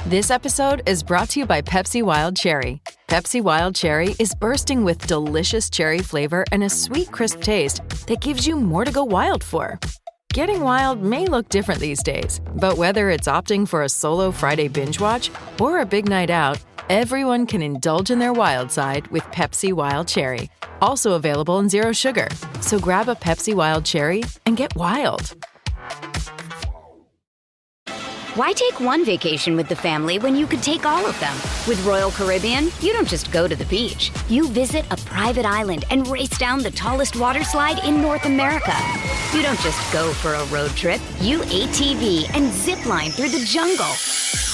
This episode is brought to you by Pepsi Wild Cherry. Pepsi Wild Cherry is bursting with delicious cherry flavor and a sweet, crisp taste that gives you more to go wild for. Getting wild may look different these days, but whether it's opting for a solo Friday binge watch or a big night out, everyone can indulge in their wild side with Pepsi Wild Cherry. Also available in Zero Sugar. So grab a Pepsi Wild Cherry and get wild. Why take one vacation with the family when you could take all of them? With Royal Caribbean, you don't just go to the beach. You visit a private island and race down the tallest water slide in North America. You don't just go for a road trip. You ATV and zip line through the jungle.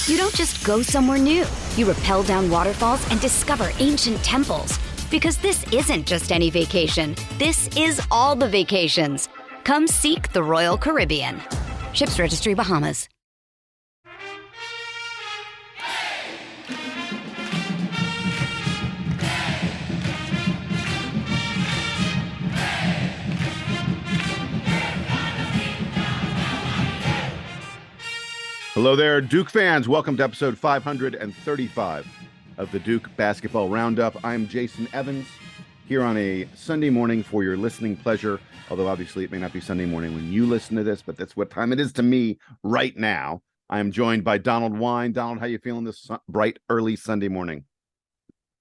You don't just go somewhere new. You rappel down waterfalls and discover ancient temples. Because this isn't just any vacation. This is all the vacations. Come seek the Royal Caribbean. Ships Registry, Bahamas. Hello there, Duke fans. Welcome to episode 535 of the Duke Basketball Roundup. I'm Jason Evans, here on a Sunday morning for your listening pleasure, although obviously it may not be Sunday morning when you listen to this, but that's what time it is to me right now. I am joined by Donald Wine. Donald, how you feeling this bright, early Sunday morning?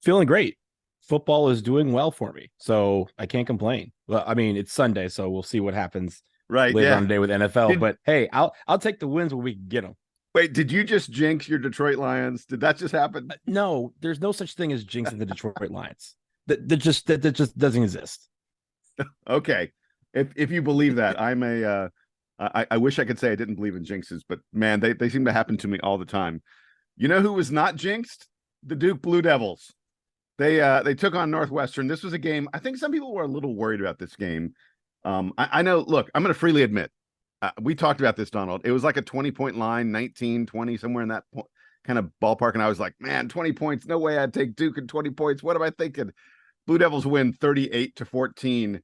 Feeling great. Football is doing well for me, so I can't complain. Well, I mean, it's Sunday, so we'll see what happens later on today with NFL. But hey, I'll take the wins when we can get them. Wait, did you just jinx your Detroit Lions? Did that just happen? No, there's no such thing as jinxing the Detroit Lions. That just doesn't exist. Okay, if you believe that, I wish I could say I didn't believe in jinxes, but man, they seem to happen to me all the time. You know who was not jinxed? The Duke Blue Devils. They took on Northwestern. This was a game. I think some people were a little worried about this game. I know. Look, I'm going to freely admit. We talked about this, Donald. It was like a 20-point line, 19, 20, somewhere in that kind of ballpark. And I was like, man, 20 points. No way I'd take Duke at 20 points. What am I thinking? Blue Devils win 38-14.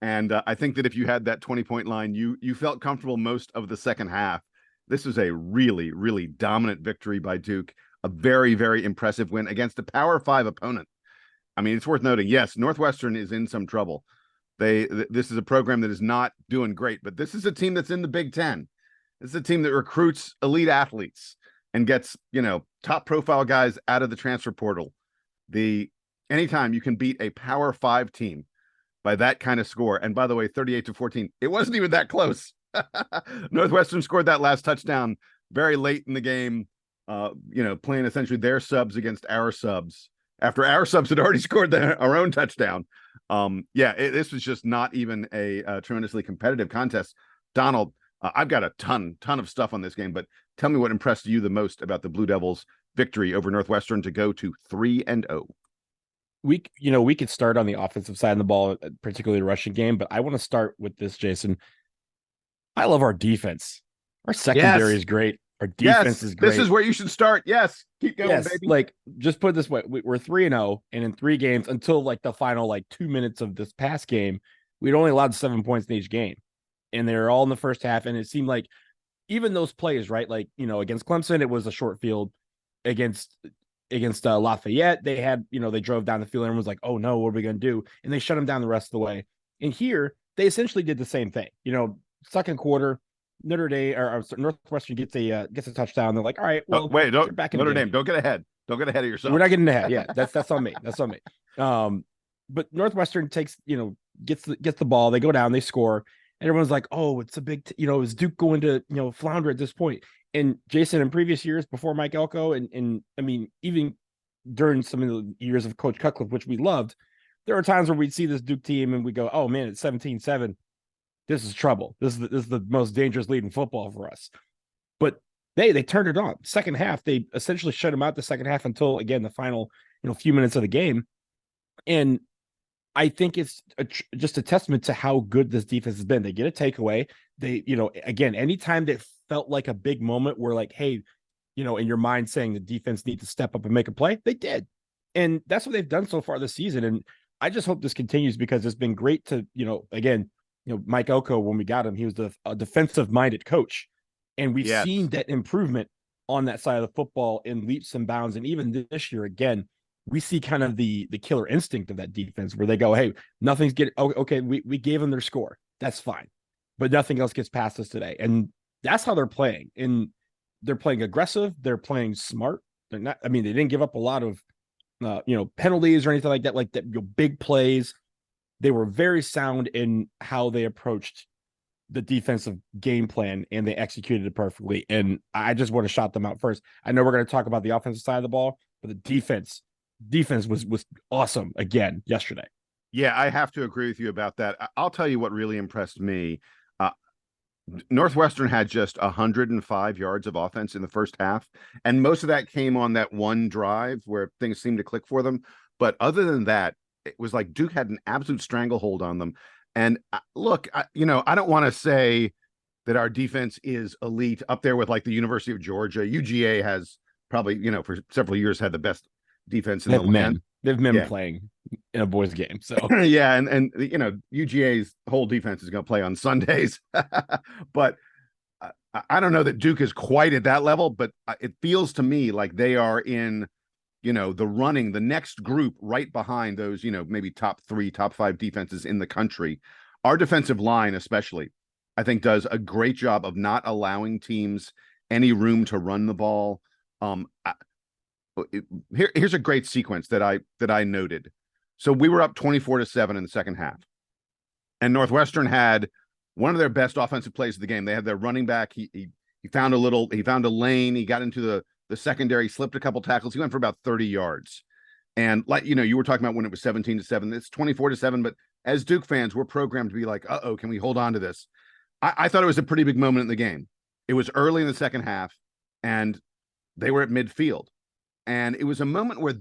And I think that if you had that 20-point line, you felt comfortable most of the second half. This was a really, really dominant victory by Duke. A very, very impressive win against a Power 5 opponent. I mean, it's worth noting, yes, Northwestern is in some trouble. This is a program that is not doing great, but this is a team that's in the Big Ten. This is a team that recruits elite athletes and gets, top profile guys out of the transfer portal. Anytime you can beat a Power 5 team by that kind of score, and by the way, 38-14, it wasn't even that close. Northwestern scored that last touchdown very late in the game, playing essentially their subs against our subs after our subs had already scored our own touchdown. This was just not even a tremendously competitive contest. Donald, I've got a ton of stuff on this game, but tell me what impressed you the most about the Blue Devils' victory over Northwestern to go to 3-0. We could start on the offensive side of the ball, particularly the rushing game, but I want to start with this, Jason. I love our defense. Our secondary is great. Our defense is great. This is where you should start. Yes. Keep going, baby. Like, just put it this way. We're 3-0, and in 3 games, until like the final 2 minutes of this past game, we'd only allowed 7 points in each game. And they were all in the first half. And it seemed like even those plays, right? Against Clemson, it was a short field. Against Lafayette, they had, they drove down the field and was like, oh no, what are we going to do? And they shut them down the rest of the way. And here, they essentially did the same thing. Second quarter, Northwestern gets a touchdown. They're like, all right, well, wait, don't back in Notre Dame. Don't get ahead. Don't get ahead of yourself. We're not getting ahead. Yeah, that's on me. That's on me. But Northwestern gets the ball. They go down. They score. And everyone's like, oh, it's a big, is Duke going to, flounder at this point? And Jason, in previous years before Mike Elko, and I mean, even during some of the years of Coach Cutcliffe, which we loved, there are times where we'd see this Duke team and we go, oh man, it's 17-7. This is trouble. This is the most dangerous lead in football for us. But they turned it on. Second half, they essentially shut them out the second half until, again, the final few minutes of the game. And I think it's just a testament to how good this defense has been. They get a takeaway. They, again, anytime that felt like a big moment where like, hey, in your mind saying the defense needs to step up and make a play, they did. And that's what they've done so far this season. And I just hope this continues because it's been great to, again, Mike Elko, when we got him, he was a defensive-minded coach. And we've seen that improvement on that side of the football in leaps and bounds. And even this year, again, we see kind of the killer instinct of that defense where they go, hey, nothing's getting, okay, we gave them their score. That's fine. But nothing else gets past us today. And that's how they're playing. And they're playing aggressive. They're playing smart. They're not, I mean, they didn't give up a lot of, penalties or anything like that, big plays. They were very sound in how they approached the defensive game plan, and they executed it perfectly. And I just want to shout them out first. I know we're going to talk about the offensive side of the ball, but the defense was awesome again yesterday. Yeah, I have to agree with you about that. I'll tell you what really impressed me. Northwestern had just 105 yards of offense in the first half, and most of that came on that one drive where things seemed to click for them. But other than that, it was like Duke had an absolute stranglehold on them. And look, I don't want to say that our defense is elite up there with like the University of Georgia. UGA has probably, for several years had the best defense in the land. They have men playing in a boys game. So yeah, and UGA's whole defense is going to play on Sundays. But I don't know that Duke is quite at that level, but it feels to me like they are in the next group right behind those, maybe top 3, top 5 defenses in the country. Our defensive line, especially, I think does a great job of not allowing teams any room to run the ball. Here's a great sequence that I noted. So we were up 24-7 in the second half, and Northwestern had one of their best offensive plays of the game. They had their running back. He found a lane. He got into the secondary, slipped a couple tackles. He went for about 30 yards. And like, you were talking about when it was 17-7, it's 24-7. But as Duke fans, we're programmed to be like, can we hold on to this? I thought it was a pretty big moment in the game. It was early in the second half, and they were at midfield. And it was a moment where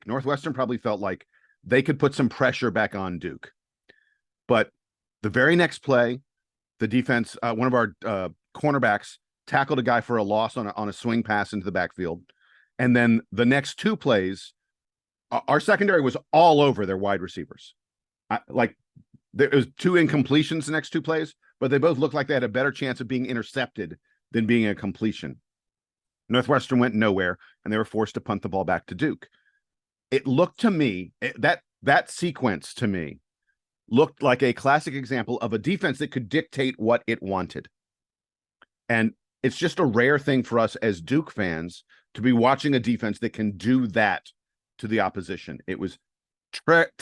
Northwestern probably felt like they could put some pressure back on Duke. But the very next play, the defense, one of our cornerbacks tackled a guy for a loss on a swing pass into the backfield. And then the next 2 plays, our secondary was all over their wide receivers. There was 2 incompletions the next 2 plays, but they both looked like they had a better chance of being intercepted than being a completion. Northwestern went nowhere, and they were forced to punt the ball back to Duke. It looked to me, that sequence to me looked like a classic example of a defense that could dictate what it wanted. And it's just a rare thing for us as Duke fans to be watching a defense that can do that to the opposition. It was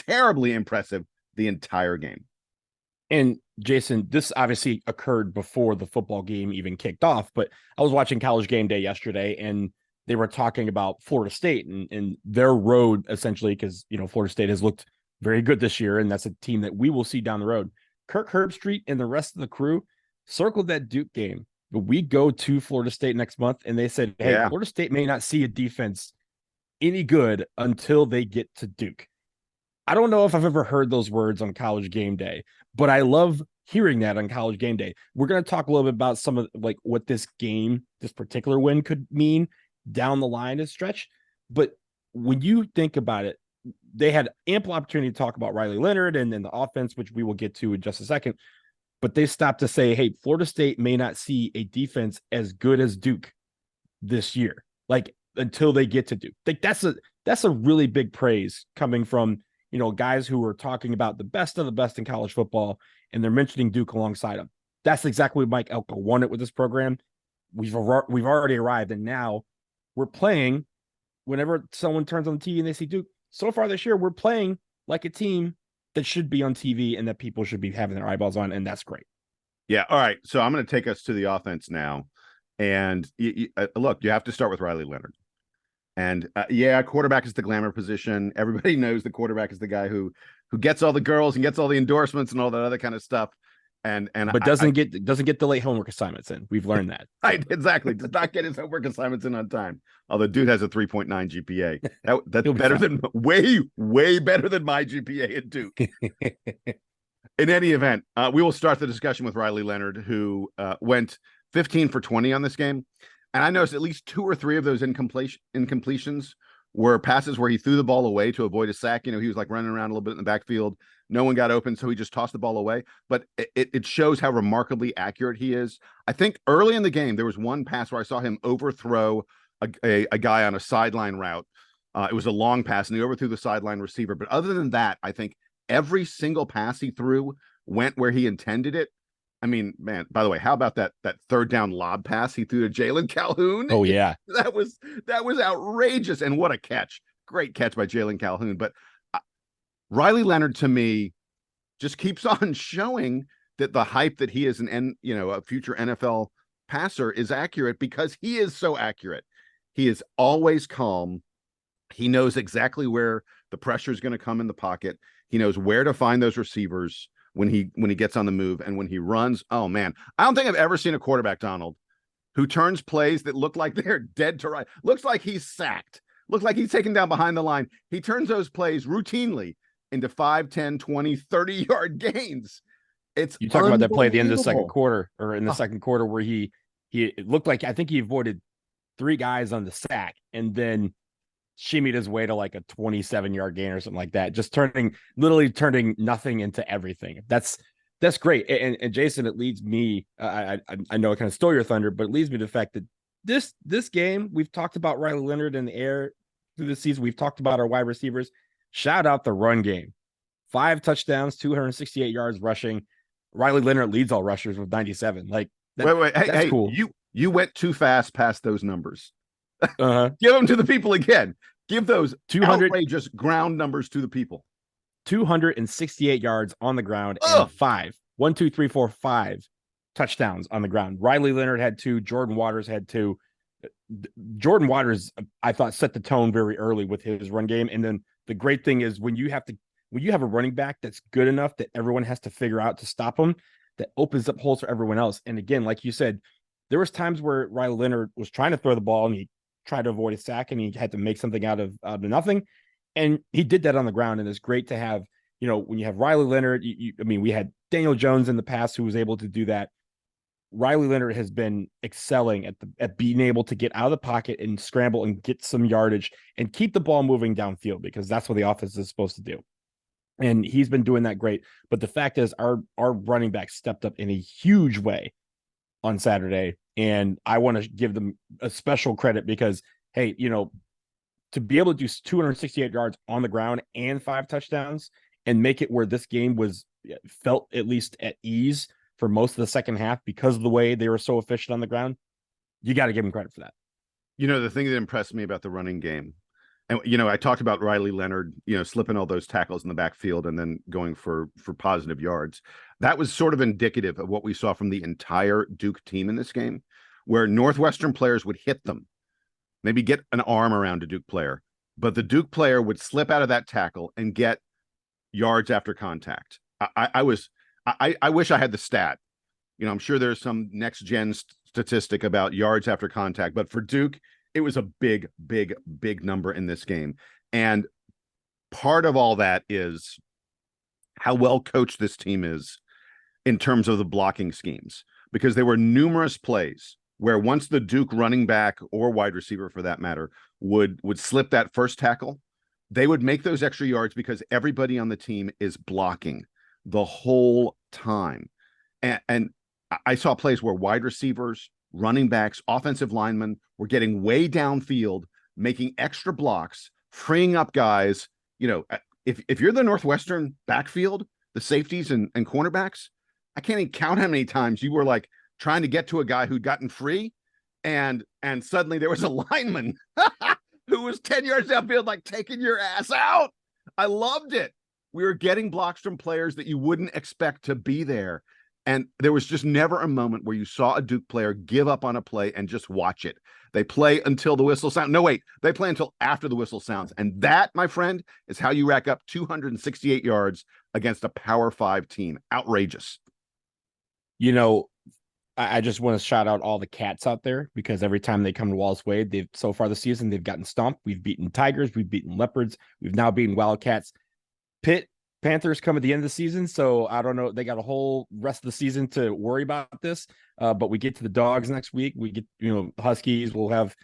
terribly impressive the entire game. And Jason, this obviously occurred before the football game even kicked off, but I was watching College Game Day yesterday, and they were talking about Florida State and their road, essentially, because, Florida State has looked very good this year, and that's a team that we will see down the road. Kirk Herbstreit and the rest of the crew circled that Duke game. But we go to Florida State next month, and they said, hey, Florida State may not see a defense any good until they get to Duke. I don't know if I've ever heard those words on College Game Day, but I love hearing that on College Game Day. We're going to talk a little bit about some of what this particular win could mean down the line as stretch. But when you think about it, they had ample opportunity to talk about Riley Leonard and then the offense, which we will get to in just a second. But they stopped to say, hey, Florida State may not see a defense as good as Duke this year, until they get to Duke. That's a really big praise coming from, guys who are talking about the best of the best in college football, and they're mentioning Duke alongside them. That's exactly what Mike Elko wanted with this program. We've already arrived, and now we're playing whenever someone turns on the TV and they see Duke. So far this year, we're playing like a team that should be on TV and that people should be having their eyeballs on, and that's great. Yeah. All right. So I'm going to take us to the offense now. And look, you have to start with Riley Leonard. And quarterback is the glamour position. Everybody knows the quarterback is the guy who gets all the girls and gets all the endorsements and all that other kind of stuff. But doesn't get the late homework assignments in. We've learned that. Exactly. Does not get his homework assignments in on time. Although dude has a 3.9 GPA. That's better than way better than my GPA at Duke. In any event, we will start the discussion with Riley Leonard, who went 15 for 20 on this game. And I noticed at least 2 or 3 of those incompletions were passes where he threw the ball away to avoid a sack. He was running around a little bit in the backfield, No one got open, so he just tossed the ball away. But it shows how remarkably accurate he is. I think early in the game, there was one pass where I saw him overthrow a guy on a sideline route. It was a long pass, and he overthrew the sideline receiver. But other than that, I think every single pass he threw went where he intended it. I mean, man, by the way, how about that third down lob pass he threw to Jalen Calhoun? Oh, yeah. That was outrageous. And what a catch. Great catch by Jalen Calhoun. But Riley Leonard, to me, just keeps on showing that the hype that he is a future NFL passer is accurate, because he is so accurate. He is always calm. He knows exactly where the pressure is going to come in the pocket. He knows where to find those receivers when he gets on the move, and when he runs. Oh man, I don't think I've ever seen a quarterback, Donald, who turns plays that look like they're dead to right. Looks like he's sacked. Looks like he's taken down behind the line. He turns those plays routinely into 5, 10, 20, 30-yard gains. It's You talk about that play at the end of the second quarter, or in the second quarter, where he it looked like, I think he avoided 3 guys on the sack and then shimmied his way to like a 27-yard gain or something like that, just literally turning nothing into everything. That's great. And Jason, it leads me, I know I kind of stole your thunder, but it leads me to the fact that this game, we've talked about Riley Leonard in the air through the season. We've talked about our wide receivers. Shout out the run game. 5 touchdowns, 268 yards rushing. Riley Leonard leads all rushers with 97. Like, wait, that's hey, cool. You went too fast past those numbers. Uh-huh. Give them to the people again. Give those 200 outrageous ground numbers to the people. 268 yards on the ground Ugh. and 5 touchdowns on the ground. Riley Leonard had 2. Jordan Waters had 2. Jordan Waters, I thought, set the tone very early with his run game. And then the great thing is, when you have a running back that's good enough that everyone has to figure out to stop him, that opens up holes for everyone else. And again, like you said, there was times where Riley Leonard was trying to throw the ball and he tried to avoid a sack, and he had to make something out of nothing. And he did that on the ground. And it's great to have, when you have Riley Leonard, we had Daniel Jones in the past who was able to do that. Riley Leonard has been excelling at being able to get out of the pocket and scramble and get some yardage and keep the ball moving downfield, because that's what the offense is supposed to do. And he's been doing that great. But the fact is, our running back stepped up in a huge way on Saturday. And I want to give them a special credit, because, hey, to be able to do 268 yards on the ground and 5 touchdowns and make it where this game felt at least at ease for most of the second half because of the way they were so efficient on the ground, you got to give them credit for that. The thing that impressed me about the running game, and I talked about Riley Leonard, slipping all those tackles in the backfield and then going for positive yards. That was sort of indicative of what we saw from the entire Duke team in this game, where Northwestern players would hit them, maybe get an arm around a Duke player, but the Duke player would slip out of that tackle and get yards after contact. I wish I had the stat. I'm sure there's some next gen statistic about yards after contact, but for Duke, it was a big, big, big number in this game. And part of all that is how well coached this team is in terms of the blocking schemes, because there were numerous plays where once the Duke running back or wide receiver, for that matter, would slip that first tackle, they would make those extra yards because everybody on the team is blocking the whole time. And I saw plays where wide receivers, running backs, offensive linemen were getting way downfield, making extra blocks, freeing up guys. If you're the Northwestern backfield, the safeties and cornerbacks, I can't even count how many times you were like trying to get to a guy who'd gotten free, and suddenly there was a lineman who was 10 yards downfield, like taking your ass out. I loved it. We were getting blocks from players that you wouldn't expect to be there. And there was just never a moment where you saw a Duke player give up on a play and just watch it. They play until the whistle sounds. No, wait, they play until after the whistle sounds. And that, my friend, is how you rack up 268 yards against a Power 5 team. Outrageous. I just want to shout out all the cats out there, because every time they come to Wallace Wade, so far this season, they've gotten stomped. We've beaten Tigers. We've beaten Leopards. We've now beaten Wildcats. Pitt Panthers come at the end of the season, so I don't know. They got a whole rest of the season to worry about this. But we get to the Dogs next week. We get, Huskies. We'll have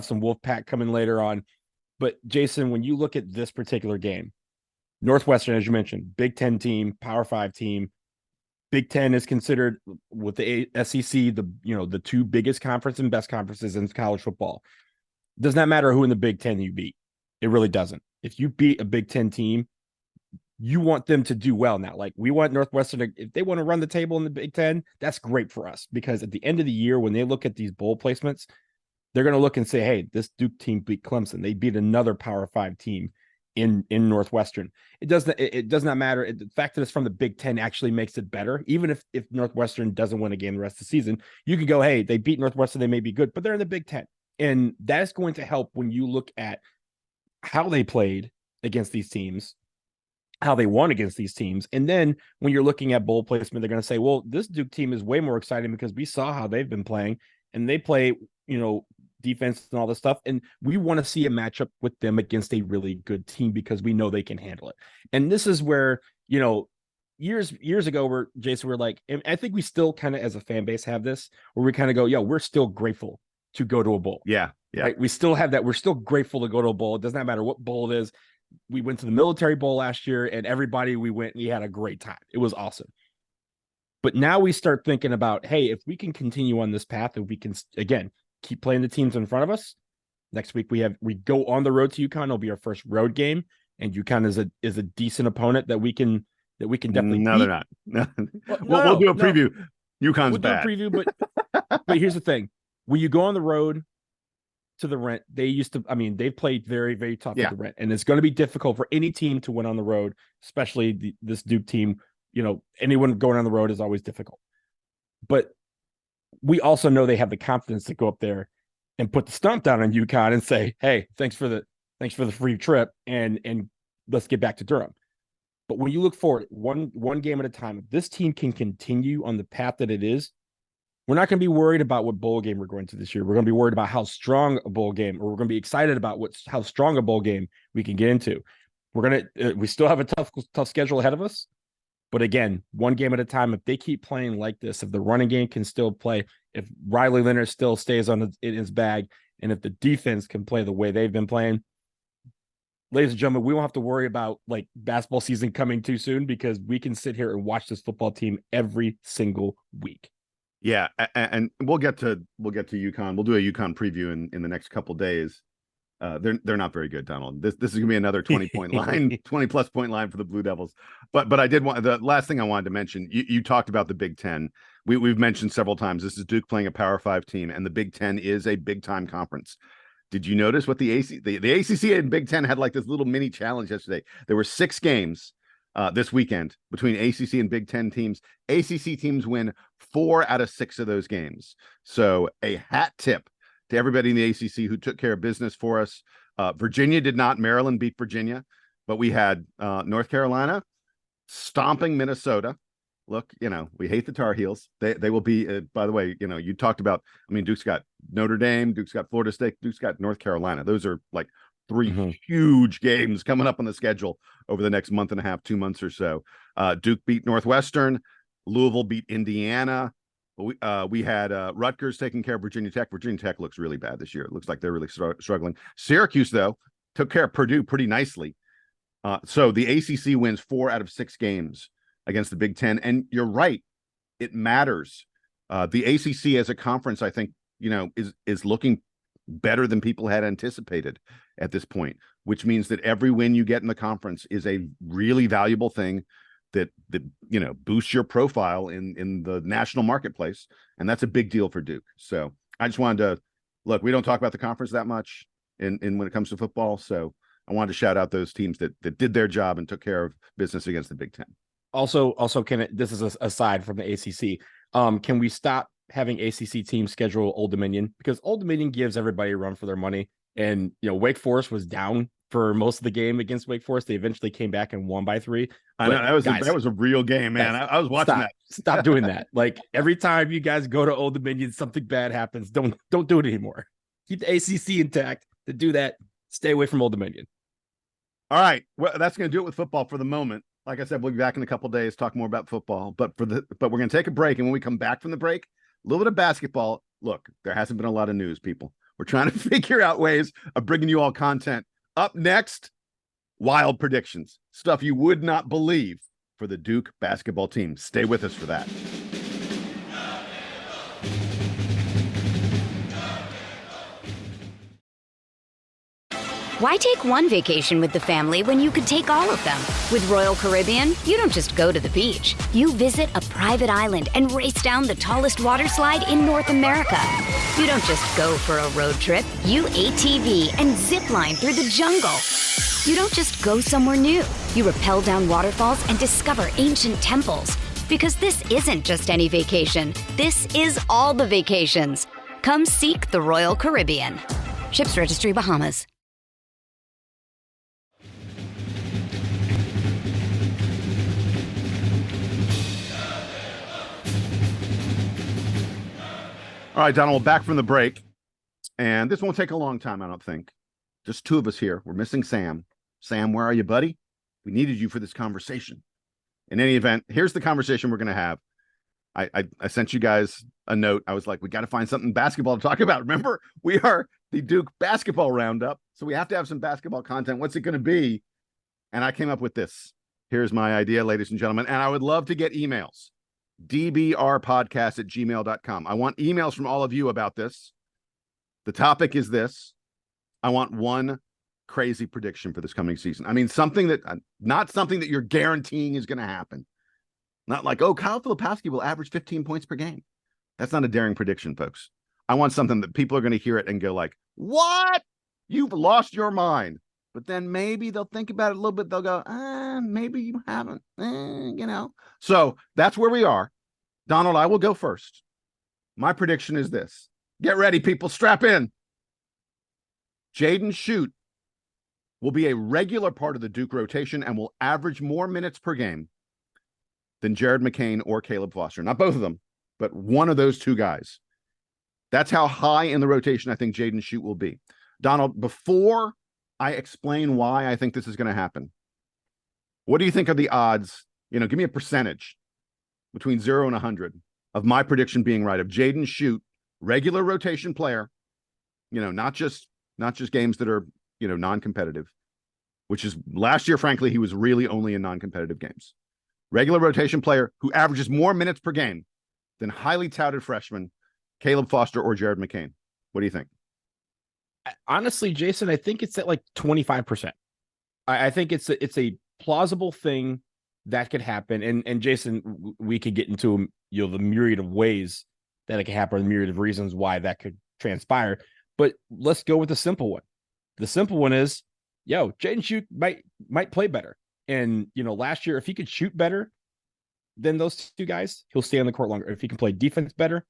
some Wolfpack coming later on. But Jason, when you look at this particular game, Northwestern, as you mentioned, Big Ten team, Power Five team. Big Ten is considered with the SEC the two biggest conference and best conferences in college football. Does not matter who in the Big Ten you beat. It really doesn't. If you beat a Big Ten team, you want them to do well now. Like we want Northwestern if they want to run the table in the Big Ten, that's great for us because at the end of the year, when they look at these bowl placements, they're going to look and say, hey, this Duke team beat Clemson. They beat another Power Five team in Northwestern. It does not matter. The fact that it's from the Big Ten actually makes it better. Even if Northwestern doesn't win a game the rest of the season, you can go, hey, they beat Northwestern. They may be good, but they're in the Big Ten. And that's going to help when you look at how they played against these teams, how they won against these teams. And then when you're looking at bowl placement, they're going to say, well, this Duke team is way more exciting because we saw how they've been playing and they play, defense and all this stuff. And we want to see a matchup with them against a really good team because we know they can handle it. And this is where, years ago where Jason, we're like, and I think we still kind of as a fan base have this where we kind of go, we're still grateful to go to a bowl. Yeah. Right? We still have that. We're still grateful to go to a bowl. It does not matter what bowl it is. We went to the military bowl last year and everybody we had a great time. It was awesome. But now we start thinking about, hey, if we can continue on this path, if we can, again, keep playing the teams in front of us. Next week we go on the road to UConn. It'll be our first road game, and UConn is a decent opponent that we can definitely. No, beat. they're not. We'll do a preview. UConn's bad. Do a preview, but here's the thing: when you go on the road to the Rent, they've played very, very tough at the Rent, and it's going to be difficult for any team to win on the road, especially this Duke team. Anyone going on the road is always difficult, but we also know they have the confidence to go up there and put the stomp down on UConn and say, hey, thanks for the free trip and let's get back to Durham. But when you look forward, one game at a time, if this team can continue on the path that it is, we're not going to be worried about what bowl game we're going to this year. We're going to be worried about how strong a bowl game, or we're going to be excited about how strong a bowl game we can get into. We still have a tough schedule ahead of us. But again, one game at a time, if they keep playing like this, if the running game can still play, if Riley Leonard still stays in his bag, and if the defense can play the way they've been playing, ladies and gentlemen, we won't have to worry about like basketball season coming too soon because we can sit here and watch this football team every single week. Yeah, and we'll get to UConn. We'll do a UConn preview in the next couple days. They're not very good, Donald. This is gonna be another 20-point line, 20+ point line for the Blue Devils. But I did want the last thing I wanted to mention. You talked about the Big Ten. We've mentioned several times. This is Duke playing a Power 5 team, and the Big Ten is a big time conference. Did you notice what the ACC and Big Ten had like this little mini challenge yesterday? There were 6 games this weekend between ACC and Big Ten teams. ACC teams win 4 out of 6 of those games. So a hat tip to everybody in the ACC who took care of business for us. Virginia did not. Maryland beat Virginia, but we had North Carolina stomping Minnesota. Look, we hate the Tar Heels. They will be, by the way, you talked about, Duke's got Notre Dame, Duke's got Florida State, Duke's got North Carolina. Those are like 3 huge games coming up on the schedule over the next month and a half, 2 months or so. Duke beat Northwestern. Louisville beat Indiana. We had Rutgers taking care of Virginia Tech. Virginia Tech looks really bad this year. It looks like they're really struggling. Syracuse, though, took care of Purdue pretty nicely. So the ACC wins 4 out of 6 games against the Big Ten. And you're right. It matters. The ACC as a conference, I think, is looking better than people had anticipated at this point, which means that every win you get in the conference is a really valuable thing that boosts your profile in the national marketplace, and that's a big deal for Duke. So I just wanted to look. We don't talk about the conference that much in when it comes to football, so I wanted to shout out those teams that did their job and took care of business against the Big Ten. Also, this is aside from the ACC. Can we stop having ACC teams schedule Old Dominion, because Old Dominion gives everybody a run for their money? And Wake Forest was down for most of the game against Wake Forest. They eventually came back and won by 3. I know that was a real game, man. I was watching that. Stop doing that. Like every time you guys go to Old Dominion, something bad happens. Don't do it anymore. Keep the ACC intact. To do that, stay away from Old Dominion. All right, well, that's going to do it with football for the moment. Like I said, we'll be back in a couple of days, talk more about football. But we're going to take a break, and when we come back from the break, a little bit of basketball. Look, there hasn't been a lot of news, people. We're trying to figure out ways of bringing you all content. Up next, wild predictions, stuff you would not believe for the Duke basketball team. Stay with us for that. Why take one vacation with the family when you could take all of them? With Royal Caribbean, you don't just go to the beach. You visit a private island and race down the tallest water slide in North America. You don't just go for a road trip. You ATV and zip line through the jungle. You don't just go somewhere new. You rappel down waterfalls and discover ancient temples. Because this isn't just any vacation. This is all the vacations. Come seek the Royal Caribbean. Ships Registry, Bahamas. All right, Donald, back from the break. And this won't take a long time, I don't think. Just two of us here. We're missing Sam. Sam, where are you, buddy? We needed you for this conversation. In any event, here's the conversation we're going to have. I sent you guys a note. I was like, we got to find something basketball to talk about. Remember, we are the Duke basketball roundup, so we have to have some basketball content. What's it going to be? And I came up with this. Here's my idea, ladies and gentlemen. And I would love to get emails. dbrpodcast@gmail.com. I want emails from all of you about this. The topic is this. I want one crazy prediction for this coming season. I mean, something that, not something that you're guaranteeing is going to happen. Not like, oh, Kyle Filipowski will average 15 points per game. That's not a daring prediction, folks. I want something that people are going to hear it and go like, what? You've lost your mind. But then maybe they'll think about it a little bit. They'll go, maybe you haven't, you know. So that's where we are. Donald, I will go first. My prediction is this. Get ready, people. Strap in. Jaden Schutt will be a regular part of the Duke rotation and will average more minutes per game than Jared McCain or Caleb Foster. Not both of them, but one of those two guys. That's how high in the rotation I think Jaden Schutt will be. Donald, before I explain why I think this is going to happen, what do you think are the odds? You know, give me a percentage between 0 and 100 of my prediction being right, of Jaden Schutt, regular rotation player, you know, not just games that are, you know, non-competitive, which is last year, frankly, he was really only in non-competitive games. Regular rotation player who averages more minutes per game than highly touted freshman Caleb Foster or Jared McCain. What do you think? Honestly, Jason, I think it's at like 25%. I think it's a plausible thing that could happen. And Jason, we could get into, you know, the myriad of ways that it could happen, the myriad of reasons why that could transpire. But let's go with the simple one. The simple one is, Jaden Schutt might play better. And, you know, last year, if he could shoot better than those two guys, he'll stay on the court longer. If he can play defense better,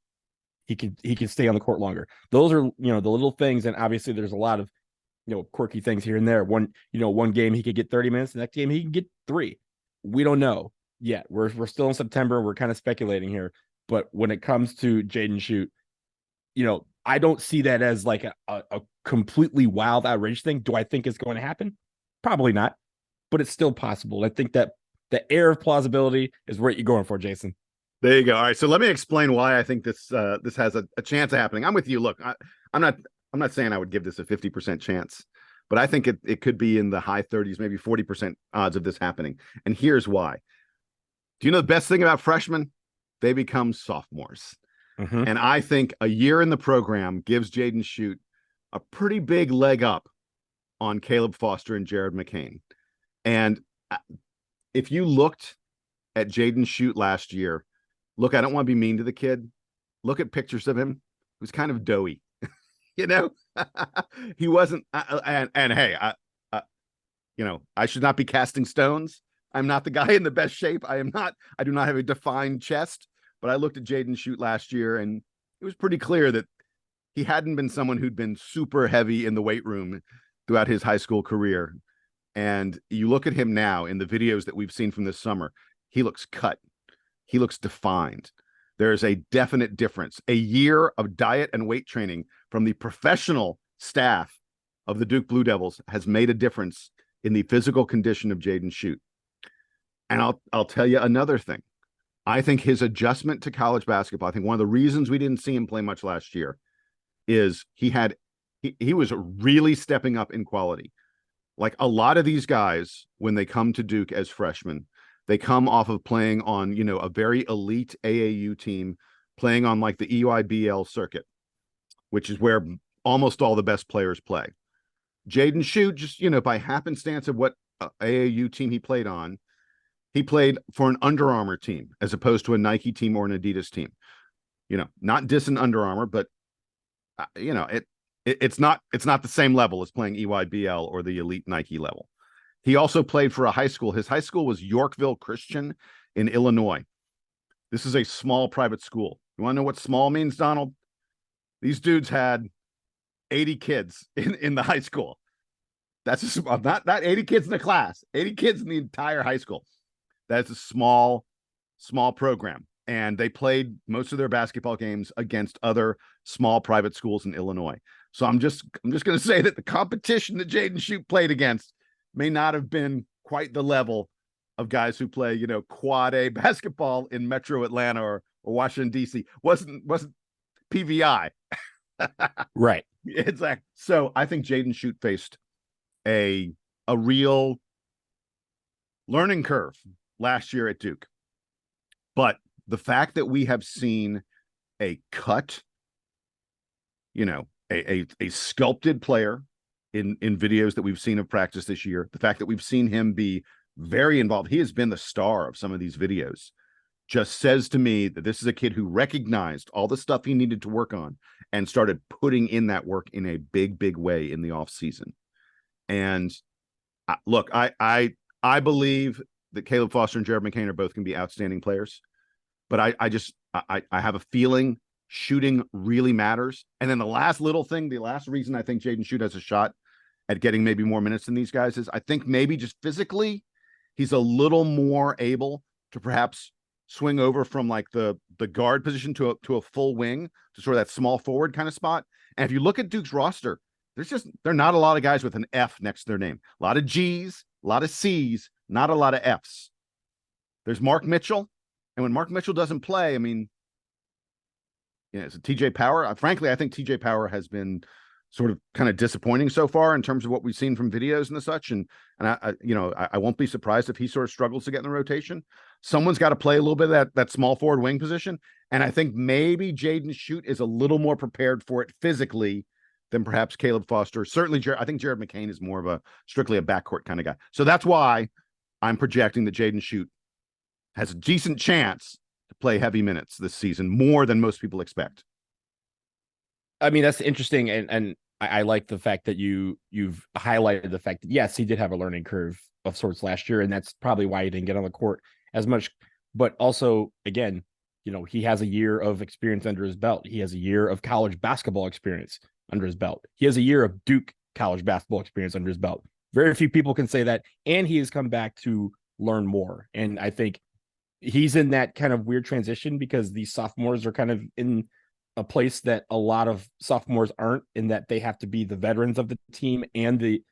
he can stay on the court longer. Those are, you know, the little things. And obviously there's a lot of, you know, quirky things here and there. One game he could get 30 minutes, the next game he can get 3. We don't know yet. We're still in September. We're kind of speculating here. But when it comes to Jaden Schutt, you know, I don't see that as like a completely wild, outrageous thing. Do I think it's going to happen? Probably not, but it's still possible. I think that the air of plausibility is what you're going for, Jason. There you go. All right. So let me explain why I think this has a chance of happening. I'm with you. Look, I'm not saying I would give this a 50% chance, but I think it could be in the high 30s, maybe 40% odds of this happening. And here's why. Do you know the best thing about freshmen? They become sophomores. Mm-hmm. And I think a year in the program gives Jaden Schutt a pretty big leg up on Caleb Foster and Jared McCain. And if you looked at Jaden Schutt last year, look, I don't want to be mean to the kid. Look at pictures of him. He was kind of doughy, you know. He wasn't. And hey, you know, I should not be casting stones. I'm not the guy in the best shape. I do not have a defined chest. But I looked at Jaden Schutt last year, and it was pretty clear that he hadn't been someone who'd been super heavy in the weight room throughout his high school career. And you look at him now in the videos that we've seen from this summer, he looks cut. He looks defined. There's a definite difference. A year of diet and weight training from the professional staff of the Duke Blue Devils has made a difference in the physical condition of Jaden Schutt. And I'll tell you another thing. I think his adjustment to college basketball, I think one of the reasons we didn't see him play much last year is he was really stepping up in quality. Like a lot of these guys, when they come to Duke as freshmen, they come off of playing on, a very elite AAU team, playing on like the EYBL circuit, which is where almost all the best players play. Jaden Schutt, just, by happenstance of what AAU team he played on, he played for an Under Armour team as opposed to a Nike team or an Adidas team. Not dissing Under Armour, but it's not the same level as playing EYBL or the elite Nike level. He also played for a high school. His high school was Yorkville Christian in Illinois. This is a small private school. You want to know what small means, Donald? These dudes had 80 kids in the high school. That's not 80 kids in the class, 80 kids in the entire high school. That's a small program. And they played most of their basketball games against other small private schools in Illinois. So I'm just going to say that the competition that Jaden Schutt played against may not have been quite the level of guys who play, quad A basketball in Metro Atlanta or Washington D.C. Wasn't PVI. Right. Exactly. So I think Jaden Schutt faced a real learning curve last year at Duke. But the fact that we have seen a cut, a sculpted player in videos that we've seen of practice this year, the fact that we've seen him be very involved, he has been the star of some of these videos, just says to me that this is a kid who recognized all the stuff he needed to work on and started putting in that work in a big way in the off season. And look, I believe that Caleb Foster and Jared McCain are both going to be outstanding players. But I have a feeling shooting really matters. And then the last reason I think Jaden Schutt has a shot at getting maybe more minutes than these guys is I think maybe just physically he's a little more able to perhaps swing over from like the guard position to a full wing, to sort of that small forward kind of spot. And if you look at Duke's roster, there are not a lot of guys with an F next to their name. A lot of G's, a lot of C's, not a lot of F's. There's Mark Mitchell. And when Mark Mitchell doesn't play, I mean, it's a TJ Power. Frankly, I think TJ Power has been sort of kind of disappointing so far in terms of what we've seen from videos and the such. And I won't be surprised if he sort of struggles to get in the rotation. Someone's got to play a little bit of that small forward wing position. And I think maybe Jaden Schutt is a little more prepared for it physically than perhaps Caleb Foster. Certainly, I think Jared McCain is more of strictly a backcourt kind of guy. So that's why I'm projecting that Jaden Schutt has a decent chance to play heavy minutes this season, more than most people expect. I mean, that's interesting. And I like the fact that you've highlighted the fact that, yes, he did have a learning curve of sorts last year. And that's probably why he didn't get on the court as much. But also, again, he has a year of experience under his belt. He has a year of college basketball experience under his belt. He has a year of Duke college basketball experience under his belt. Very few people can say that. And he has come back to learn more. And I think he's in that kind of weird transition because these sophomores are kind of in a place that a lot of sophomores aren't, in that they have to be the veterans of the team and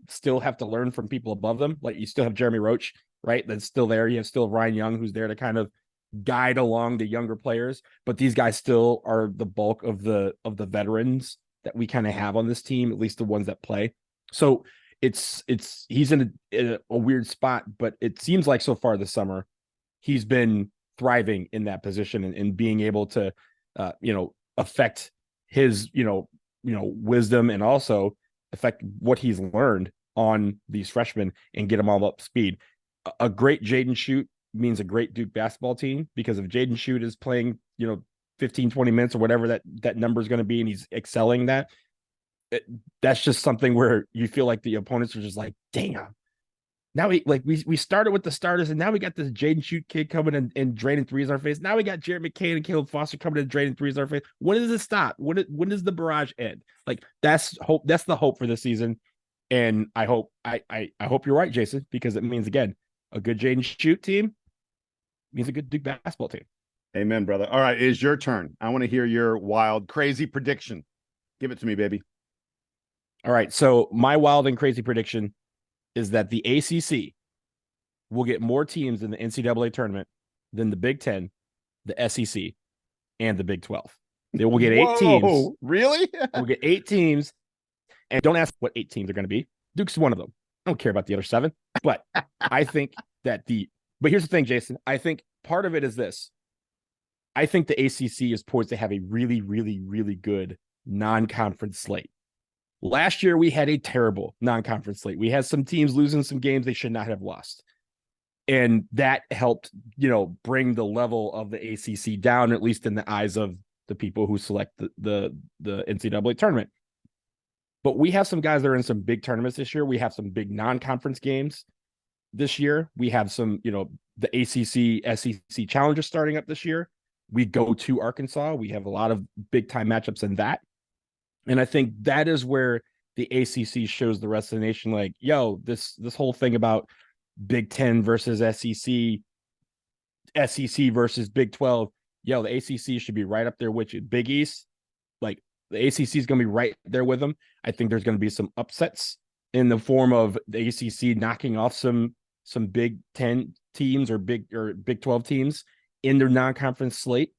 still have to learn from people above them. Like you still have Jeremy Roach, right? That's still there. You have still Ryan Young, who's there to kind of guide along the younger players, but these guys still are the bulk of the veterans that we kind of have on this team, at least the ones that play. So he's in a weird spot, but it seems like so far this summer, he's been thriving in that position and being able to, affect his, wisdom and also affect what he's learned on these freshmen and get them all up to speed. A great Jaden Schutt means a great Duke basketball team, because if Jaden Schutt is playing, 15, 20 minutes or whatever that number is going to be, and he's excelling that's just something where you feel like the opponents are just like, damn. Now we started with the starters, and now we got this Jaden Schutt kid coming and draining threes in our face. Now we got Jared McCain and Caleb Foster coming and draining threes in our face. When does it stop? When does the barrage end? Like that's hope. That's the hope for this season. And I hope you're right, Jason, because it means, again, a good Jaden Schutt team means a good Duke basketball team. Amen, brother. All right, it is your turn. I want to hear your wild, crazy prediction. Give it to me, baby. All right. So my wild and crazy prediction is that the ACC will get more teams in the NCAA tournament than the Big Ten, the SEC, and the Big 12. They will get 8 teams. Really? We'll get 8 teams. And don't ask what 8 teams are going to be. Duke's one of them. I don't care about the other 7, but I think that but here's the thing, Jason. I think part of it is this. I think the ACC is poised to have a really, really, really good non-conference slate. Last year, we had a terrible non-conference slate. We had some teams losing some games they should not have lost. And that helped, bring the level of the ACC down, at least in the eyes of the people who select the NCAA tournament. But we have some guys that are in some big tournaments this year. We have some big non-conference games this year. We have some, the ACC, SEC challenges starting up this year. We go to Arkansas. We have a lot of big time matchups in that. And I think that is where the ACC shows the rest of the nation, like, yo, this whole thing about Big 10 versus SEC versus Big 12. Yo, the ACC should be right up there with you. Big East, like the ACC is going to be right there with them. I think there's going to be some upsets in the form of the ACC knocking off some Big 10 teams or Big 12 teams in their non-conference slate.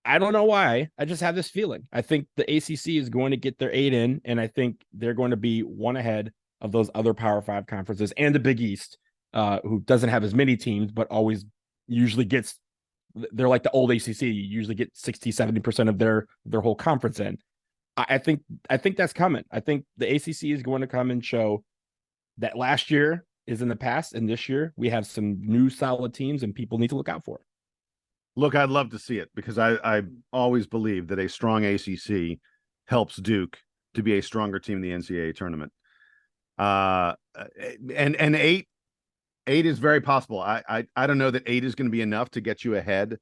I don't know why. I just have this feeling. I think the ACC is going to get their 8 in, and I think they're going to be one ahead of those other Power 5 conferences and the Big East, who doesn't have as many teams, but always usually gets, they're like the old ACC, you usually get 60-70% of their whole conference in. I think that's coming. I think the ACC is going to come and show that last year is in the past, and this year we have some new solid teams and people need to look out for it. Look, I'd love to see it because I always believe that a strong ACC helps Duke to be a stronger team in the NCAA tournament. And eight is very possible. I don't know that 8 is going to be enough to get you ahead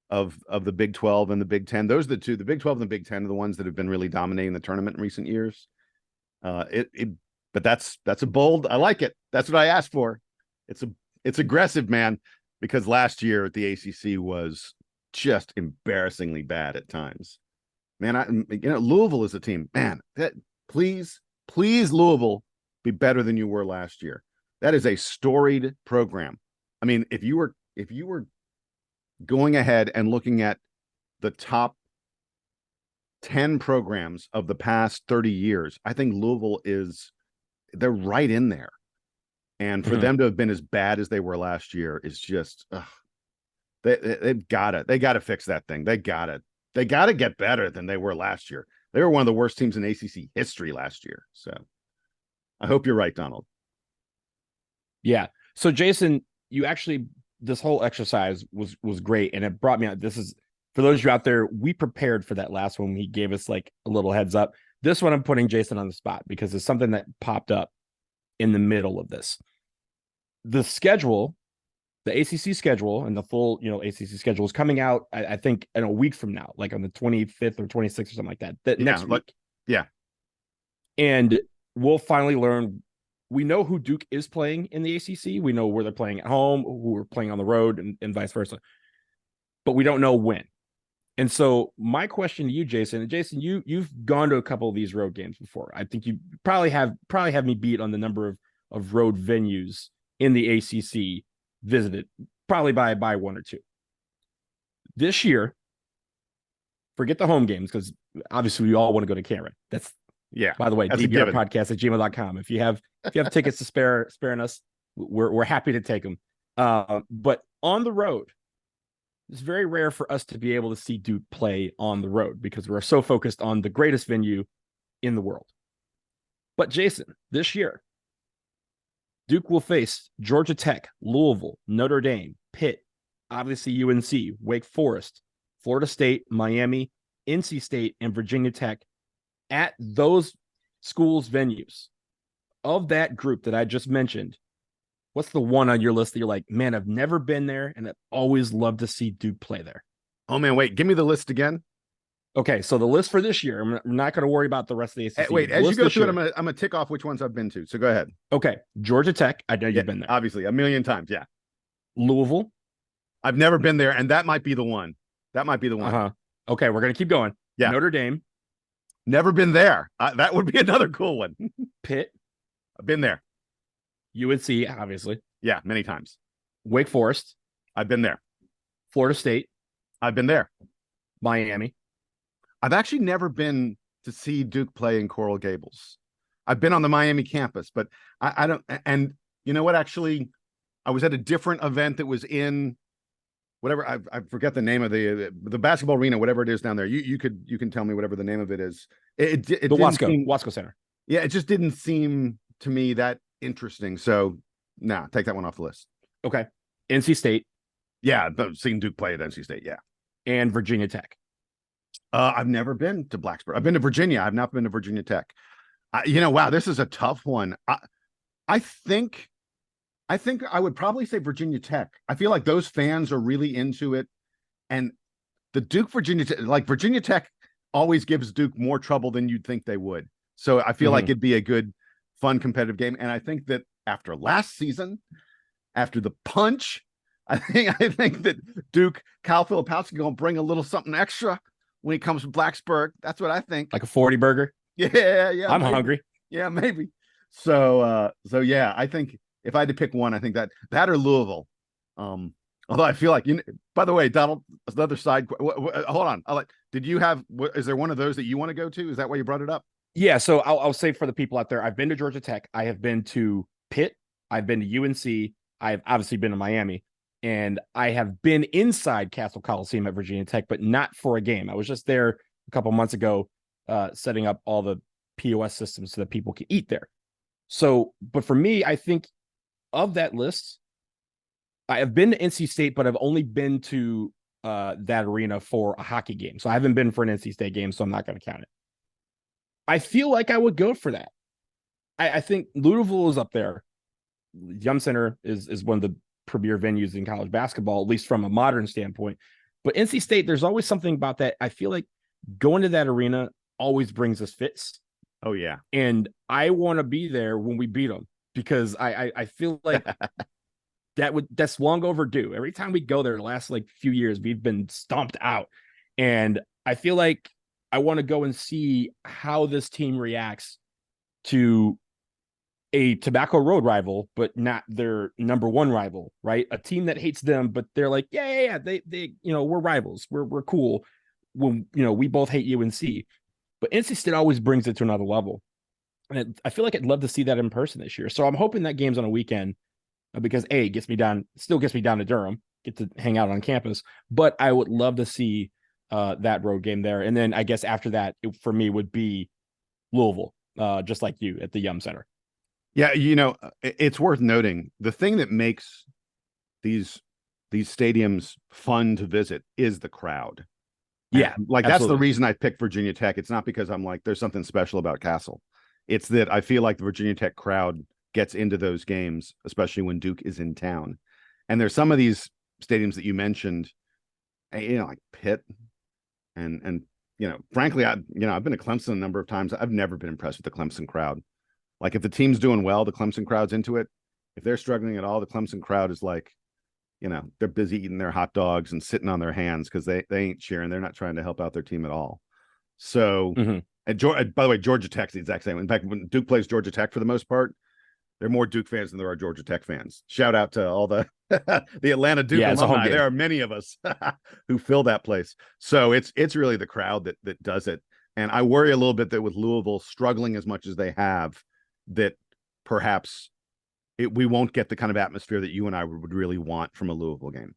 of the Big 12 and the Big 10. Those are the two. The Big 12 and the Big 10 are the ones that have been really dominating the tournament in recent years. But that's a bold. I like it. That's what I asked for. It's aggressive, man. Because last year the ACC was just embarrassingly bad at times. Man, Louisville is a team. Man, please, Louisville, be better than you were last year. That is a storied program. I mean, if you were going ahead and looking at the top 10 programs of the past 30 years, I think Louisville they're right in there. And for them to have been as bad as they were last year is just, they've got to fix that thing. They got to get better than they were last year. They were one of the worst teams in ACC history last year. So I hope you're right, Donald. Yeah. So Jason, this whole exercise was great. And it brought me out. This is, for those of you out there, we prepared for that last one. He gave us like a little heads up. This one, I'm putting Jason on the spot because it's something that popped up in the middle of this. The schedule, the ACC schedule and the full, ACC schedule is coming out, I think, in a week from now, like on the 25th or 26th or something like that. Next week. Yeah. And we'll finally learn. We know who Duke is playing in the ACC. We know where they're playing at home, who are playing on the road, and vice versa. But we don't know when. And so my question to you, Jason, you've gone to a couple of these road games before. I think you probably have me beat on the number of road venues in the ACC visited, probably by 1 or 2. This year, forget the home games, because obviously we all want to go to Cameron. That's, by the way, dbrpodcast@gmail.com. If you have tickets to sparing us, we're happy to take them. But on the road, it's very rare for us to be able to see Duke play on the road because we're so focused on the greatest venue in the world. But Jason, this year, Duke will face Georgia Tech, Louisville, Notre Dame, Pitt, obviously UNC, Wake Forest, Florida State, Miami, NC State, and Virginia Tech at those schools' venues. Of that group that I just mentioned, what's the one on your list that you're like, man, I've never been there and I've always loved to see Duke play there? Oh, man, wait, give me the list again. Okay, so the list for this year, I'm not going to worry about the rest of the ACC. Wait, as you go through it, I'm going to tick off which ones I've been to. So go ahead. Okay, Georgia Tech, I know you've been there. Obviously, a million times, yeah. Louisville. I've never been there, and that might be the one. Okay, we're going to keep going. Yeah. Notre Dame. Never been there. That would be another cool one. Pitt. I've been there. UNC, obviously. Yeah, many times. Wake Forest. I've been there. Florida State. I've been there. Miami. I've actually never been to see Duke play in Coral Gables. I've been on the Miami campus, but I don't. And you know what? Actually, I was at a different event that was in whatever I forget the name of the basketball arena, whatever it is down there. You can tell me whatever the name of it is. It the Wasco Center. Yeah, it just didn't seem to me that interesting. So take that one off the list. Okay. NC State. Yeah, but seeing Duke play at NC State, yeah. And Virginia Tech. I've never been to Blacksburg. I've been to Virginia. I've not been to Virginia Tech. Wow, this is a tough one. I think I would probably say Virginia Tech. I feel like those fans are really into it, and the Duke Virginia Tech always gives Duke more trouble than you'd think they would. So I feel like it'd be a good, fun, competitive game. And I think that after last season, after the punch, I think that Duke, Kyle Filipowski, gonna bring a little something extra when he comes from Blacksburg. That's what I think. Like a 40 burger. Yeah. I'm hungry. Yeah, maybe. So yeah, I think if I had to pick one, I think that or Louisville. Although I feel like, by the way, Donald, another side. Hold on. Is there one of those that you want to go to? Is that why you brought it up? Yeah. So I'll say for the people out there, I've been to Georgia Tech. I have been to Pitt. I've been to UNC. I've obviously been to Miami, and I have been inside Castle Coliseum at Virginia Tech, but not for a game. I was just there a couple months ago, setting up all the POS systems so that people can eat there. So, but for me, I think of that list, I have been to NC State, but I've only been to that arena for a hockey game. So I haven't been for an NC State game, so I'm not going to count it. I feel like I would go for that. I think Louisville is up there. Yum Center is one of the premier venues in college basketball, at least from a modern standpoint. But NC State, there's always something about that. I feel like going to that arena always brings us fits. Oh, yeah. And I want to be there when we beat them, because I feel like that's long overdue. Every time we go there the last few years, we've been stomped out. And I feel like I want to go and see how this team reacts to a Tobacco Road rival, but not their number one rival, right? A team that hates them, but they're like, yeah. They we're rivals. We're cool. When, we both hate UNC. But NC State always brings it to another level. And I feel like I'd love to see that in person this year. So I'm hoping that game's on a weekend, because it still gets me down to Durham, get to hang out on campus. But I would love to see that road game there. And then I guess after that, for me would be Louisville, just like you at the Yum Center. Yeah, it's worth noting, the thing that makes these stadiums fun to visit is the crowd. Yeah, that's the reason I picked Virginia Tech. It's not because I'm like, there's something special about Castle. It's that I feel like the Virginia Tech crowd gets into those games, especially when Duke is in town. And there's some of these stadiums that you mentioned, like Pitt, and frankly, I've been to Clemson a number of times. I've never been impressed with the Clemson crowd. Like, if the team's doing well, the Clemson crowd's into it. If they're struggling at all, the Clemson crowd is like, they're busy eating their hot dogs and sitting on their hands because they ain't cheering. They're not trying to help out their team at all. So, and by the way, Georgia Tech's the exact same. In fact, when Duke plays Georgia Tech, for the most part, there are more Duke fans than there are Georgia Tech fans. Shout out to all the the Atlanta Duke alumni. There are many of us who fill that place. So it's really the crowd that does it. And I worry a little bit that with Louisville struggling as much as they have, that perhaps we won't get the kind of atmosphere that you and I would really want from a Louisville game.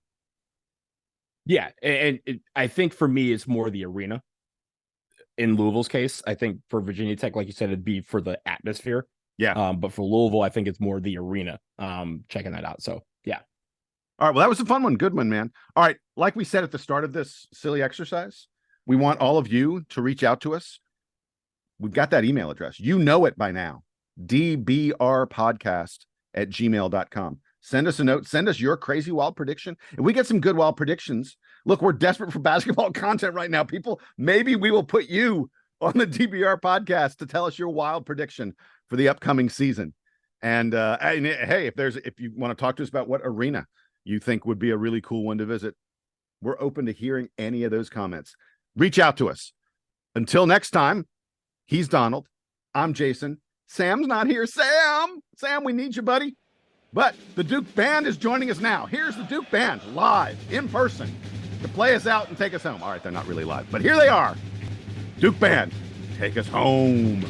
Yeah, and I think for me, it's more the arena. In Louisville's case, I think for Virginia Tech, like you said, it'd be for the atmosphere. Yeah. But for Louisville, I think it's more the arena. Checking that out. So yeah. All right. Well, that was a fun one. Good one, man. All right. Like we said at the start of this silly exercise, we want all of you to reach out to us. We've got that email address. You know it by now. dbrpodcast@gmail.com. Send us a note. Send us your crazy wild prediction. If we get some good wild predictions, look, we're desperate for basketball content right now, people. Maybe we will put you on the DBR podcast to tell us your wild prediction for the upcoming season. And hey, if you want to talk to us about what arena you think would be a really cool one to visit, we're open to hearing any of those comments. Reach out to us. Until next time, he's Donald. I'm Jason. Sam's not here. Sam, we need you, buddy. But the Duke Band is joining us now. Here's the Duke Band live in person to play us out and take us home. All right, they're not really live, but here they are. Duke Band, take us home.